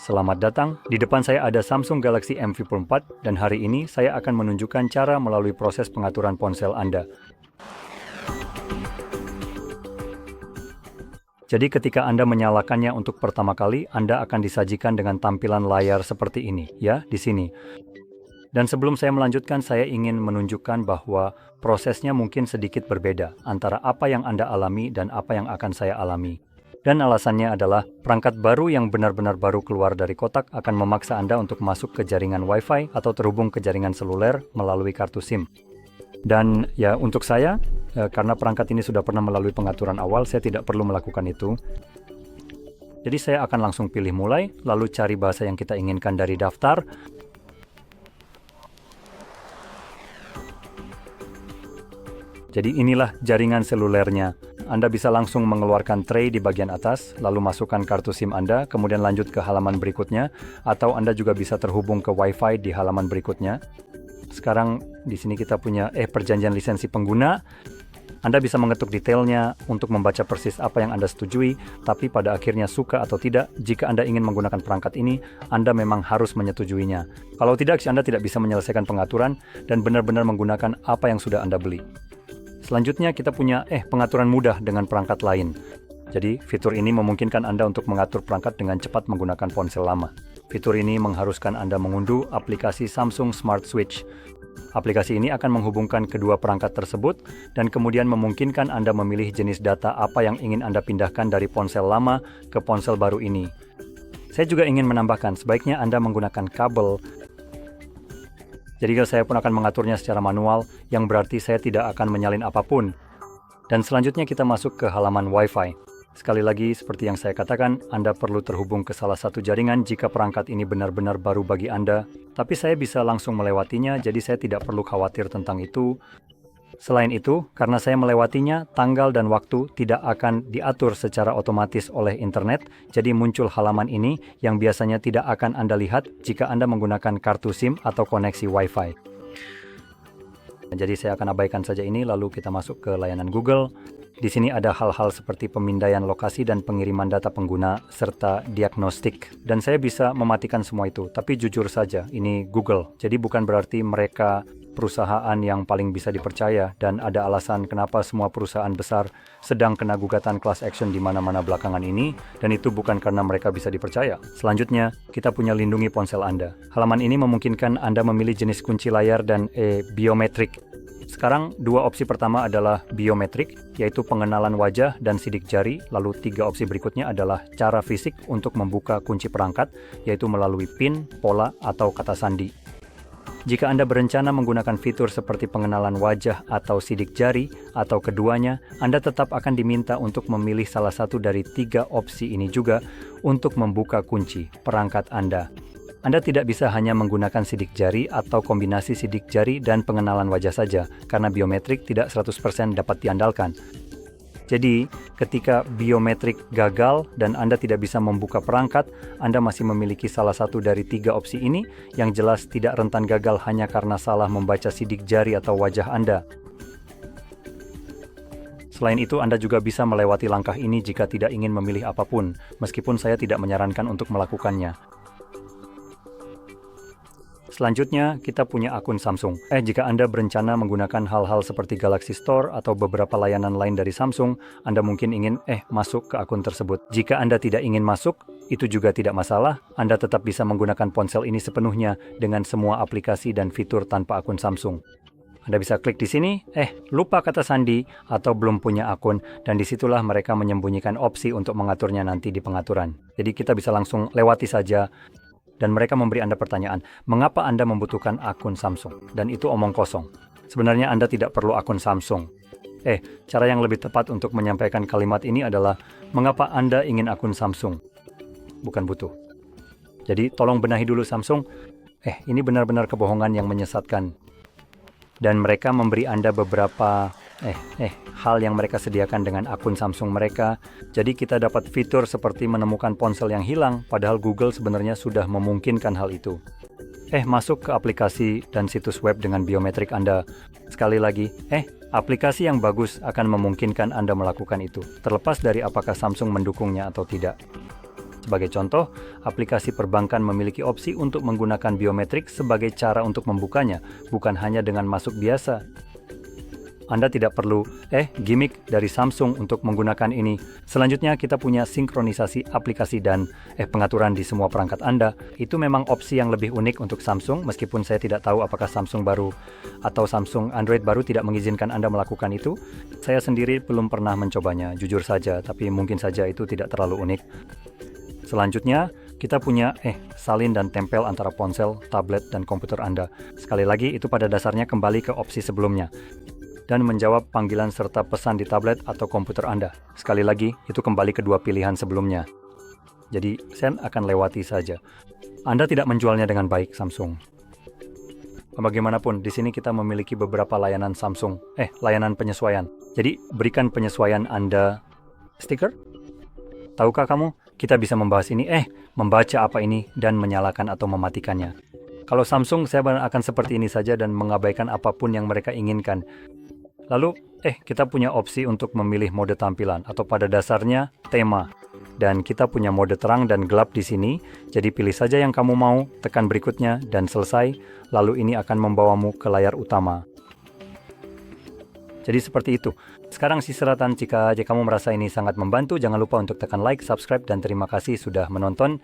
Selamat datang, di depan saya ada Samsung Galaxy M Flip 4 dan hari ini saya akan menunjukkan cara melalui proses pengaturan ponsel Anda. Jadi ketika Anda menyalakannya untuk pertama kali, Anda akan disajikan dengan tampilan layar seperti ini, ya, di sini. Dan sebelum saya melanjutkan, saya ingin menunjukkan bahwa prosesnya mungkin sedikit berbeda antara apa yang Anda alami dan apa yang akan saya alami. Dan alasannya adalah perangkat baru yang benar-benar baru keluar dari kotak akan memaksa Anda untuk masuk ke jaringan Wi-Fi atau terhubung ke jaringan seluler melalui kartu SIM. Dan ya untuk saya, karena perangkat ini sudah pernah melalui pengaturan awal, saya tidak perlu melakukan itu. Jadi saya akan langsung pilih mulai, lalu cari bahasa yang kita inginkan dari daftar. Jadi inilah jaringan selulernya. Anda bisa langsung mengeluarkan tray di bagian atas, lalu masukkan kartu SIM Anda, kemudian lanjut ke halaman berikutnya, atau Anda juga bisa terhubung ke Wi-Fi di halaman berikutnya. Sekarang di sini kita punya perjanjian lisensi pengguna. Anda bisa mengetuk detailnya untuk membaca persis apa yang Anda setujui, tapi pada akhirnya suka atau tidak, jika Anda ingin menggunakan perangkat ini, Anda memang harus menyetujuinya. Kalau tidak, Anda tidak bisa menyelesaikan pengaturan dan benar-benar menggunakan apa yang sudah Anda beli. Selanjutnya kita punya pengaturan mudah dengan perangkat lain. Jadi fitur ini memungkinkan Anda untuk mengatur perangkat dengan cepat menggunakan ponsel lama. Fitur ini mengharuskan Anda mengunduh aplikasi Samsung Smart Switch. Aplikasi ini akan menghubungkan kedua perangkat tersebut dan kemudian memungkinkan Anda memilih jenis data apa yang ingin Anda pindahkan dari ponsel lama ke ponsel baru ini. Saya juga ingin menambahkan, sebaiknya Anda menggunakan kabel. Jadi saya pun akan mengaturnya secara manual, yang berarti saya tidak akan menyalin apapun. Dan selanjutnya kita masuk ke halaman Wi-Fi. Sekali lagi, seperti yang saya katakan, Anda perlu terhubung ke salah satu jaringan jika perangkat ini benar-benar baru bagi Anda. Tapi saya bisa langsung melewatinya, jadi saya tidak perlu khawatir tentang itu. Selain itu, karena saya melewatinya, tanggal dan waktu tidak akan diatur secara otomatis oleh internet, jadi muncul halaman ini yang biasanya tidak akan Anda lihat jika Anda menggunakan kartu SIM atau koneksi Wi-Fi. Jadi saya akan abaikan saja ini, lalu kita masuk ke layanan Google. Di sini ada hal-hal seperti pemindaian lokasi dan pengiriman data pengguna, serta diagnostik. Dan saya bisa mematikan semua itu, tapi jujur saja, ini Google. Jadi bukan berarti mereka perusahaan yang paling bisa dipercaya, dan ada alasan kenapa semua perusahaan besar sedang kena gugatan class action di mana-mana belakangan ini, dan itu bukan karena mereka bisa dipercaya. Selanjutnya, kita punya lindungi ponsel Anda. Halaman ini memungkinkan Anda memilih jenis kunci layar dan biometrik. Sekarang, dua opsi pertama adalah biometrik, yaitu pengenalan wajah dan sidik jari, lalu tiga opsi berikutnya adalah cara fisik untuk membuka kunci perangkat, yaitu melalui PIN, pola, atau kata sandi. Jika Anda berencana menggunakan fitur seperti pengenalan wajah atau sidik jari, atau keduanya, Anda tetap akan diminta untuk memilih salah satu dari tiga opsi ini juga untuk membuka kunci perangkat Anda. Anda tidak bisa hanya menggunakan sidik jari atau kombinasi sidik jari dan pengenalan wajah saja, karena biometrik tidak 100% dapat diandalkan. Jadi, ketika biometrik gagal dan Anda tidak bisa membuka perangkat, Anda masih memiliki salah satu dari tiga opsi ini yang jelas tidak rentan gagal hanya karena salah membaca sidik jari atau wajah Anda. Selain itu, Anda juga bisa melewati langkah ini jika tidak ingin memilih apapun, meskipun saya tidak menyarankan untuk melakukannya. Selanjutnya, kita punya akun Samsung. Jika Anda berencana menggunakan hal-hal seperti Galaxy Store atau beberapa layanan lain dari Samsung, Anda mungkin ingin masuk ke akun tersebut. Jika Anda tidak ingin masuk, itu juga tidak masalah. Anda tetap bisa menggunakan ponsel ini sepenuhnya dengan semua aplikasi dan fitur tanpa akun Samsung. Anda bisa klik di sini, lupa kata sandi atau belum punya akun, dan disitulah mereka menyembunyikan opsi untuk mengaturnya nanti di pengaturan. Jadi kita bisa langsung lewati saja. Dan mereka memberi Anda pertanyaan, mengapa Anda membutuhkan akun Samsung? Dan itu omong kosong. Sebenarnya Anda tidak perlu akun Samsung. Cara yang lebih tepat untuk menyampaikan kalimat ini adalah, mengapa Anda ingin akun Samsung? Bukan butuh. Jadi tolong benahi dulu Samsung. Ini benar-benar kebohongan yang menyesatkan. Dan mereka memberi Anda beberapa hal yang mereka sediakan dengan akun Samsung mereka. Jadi kita dapat fitur seperti menemukan ponsel yang hilang, padahal Google sebenarnya sudah memungkinkan hal itu. Masuk ke aplikasi dan situs web dengan biometrik Anda. Sekali lagi, aplikasi yang bagus akan memungkinkan Anda melakukan itu, terlepas dari apakah Samsung mendukungnya atau tidak. Sebagai contoh, aplikasi perbankan memiliki opsi untuk menggunakan biometrik sebagai cara untuk membukanya, bukan hanya dengan masuk biasa. Anda tidak perlu gimmick dari Samsung untuk menggunakan ini. Selanjutnya kita punya sinkronisasi aplikasi dan pengaturan di semua perangkat Anda. Itu memang opsi yang lebih unik untuk Samsung, meskipun saya tidak tahu apakah Samsung baru atau Samsung Android baru tidak mengizinkan Anda melakukan itu. Saya sendiri belum pernah mencobanya, jujur saja, tapi mungkin saja itu tidak terlalu unik. Selanjutnya, kita punya salin dan tempel antara ponsel, tablet, dan komputer Anda. Sekali lagi, itu pada dasarnya kembali ke opsi sebelumnya dan menjawab panggilan serta pesan di tablet atau komputer Anda. Sekali lagi, itu kembali kedua pilihan sebelumnya. Jadi, saya akan lewati saja. Anda tidak menjualnya dengan baik, Samsung. Bagaimanapun, di sini kita memiliki beberapa layanan Samsung, layanan penyesuaian. Jadi, berikan penyesuaian Anda stiker. Tahukah kamu, kita bisa membahas ini, membaca apa ini, dan menyalakan atau mematikannya. Kalau Samsung, saya akan seperti ini saja dan mengabaikan apapun yang mereka inginkan. Lalu, kita punya opsi untuk memilih mode tampilan atau pada dasarnya tema. Dan kita punya mode terang dan gelap di sini. Jadi pilih saja yang kamu mau, tekan berikutnya dan selesai. Lalu ini akan membawamu ke layar utama. Jadi seperti itu. Sekarang siseratan, jika kamu merasa ini sangat membantu, jangan lupa untuk tekan like, subscribe, dan terima kasih sudah menonton.